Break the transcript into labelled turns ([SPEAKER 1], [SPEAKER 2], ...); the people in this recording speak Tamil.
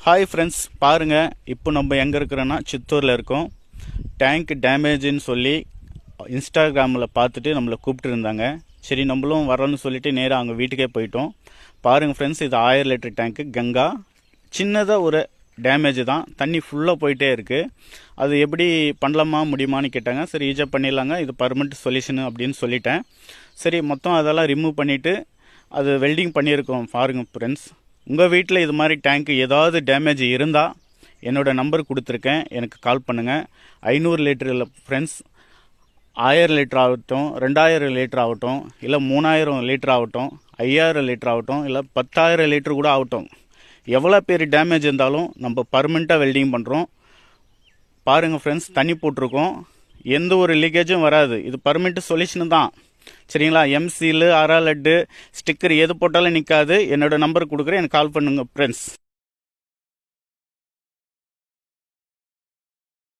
[SPEAKER 1] ஹாய் ஃப்ரெண்ட்ஸ், பாருங்கள். இப்போ நம்ம எங்கே இருக்கிறோன்னா சித்தூரில் இருக்கோம். டேங்க் டேமேஜுன்னு சொல்லி இன்ஸ்டாகிராமில் பார்த்துட்டு நம்மளை கூப்பிட்டு இருந்தாங்க. சரி, நம்மளும் வரோன்னு சொல்லிட்டு நேராக அவங்க வீட்டுக்கே போயிட்டோம். பாருங்கள் ஃப்ரெண்ட்ஸ், இது 1000 லிட்டர் டேங்க்கு கங்கா. சின்னதாக ஒரு டேமேஜ் தான், தண்ணி ஃபுல்லாக போயிட்டே இருக்குது. அது எப்படி பண்ணலாமா முடியுமான்னு கேட்டாங்க. சரி, ஈஸியாக பண்ணிடலாங்க, இது பர்மனெண்ட் சொல்யூஷனு அப்படின்னு சொல்லிட்டேன். சரி, மொத்தம் அதெல்லாம் ரிமூவ் பண்ணிவிட்டு அது வெல்டிங் பண்ணியிருக்கோம். பாருங்கள் ஃப்ரெண்ட்ஸ், உங்கள் வீட்டில் இது மாதிரி டேங்க்கு ஏதாவது டேமேஜ் இருந்தால் என்னோடய நம்பர் கொடுத்துருக்கேன், எனக்கு கால் பண்ணுங்கள். 500 லிட்டர் இல்லை ஃப்ரெண்ட்ஸ், 1000 லிட்டர் ஆகட்டும், 2000 லிட்டர் ஆகட்டும், இல்லை 3000 லிட்டர் ஆகட்டும், 5000 லிட்டர் ஆகட்டும், இல்லை 10,000 லிட்டர் கூட ஆகட்டும். எவ்வளோ பேர் டேமேஜ் இருந்தாலும் நம்ம பர்மனெண்ட்டாக வெல்டிங் பண்ணுறோம். பாருங்கள் ஃப்ரெண்ட்ஸ், தண்ணி போட்டிருக்கோம், எந்த ஒரு லீக்கேஜும் வராது. இது பர்மனெண்ட் சொல்யூஷனு தான், சரிங்களா? எம்சீலு, அரா லட்டு, ஸ்டிக்கர் எது போட்டாலும் நிற்காது. என்னோடய நம்பர் கொடுக்குறேன், எனக்கு கால் பண்ணுங்கள் ஃப்ரெண்ட்ஸ்.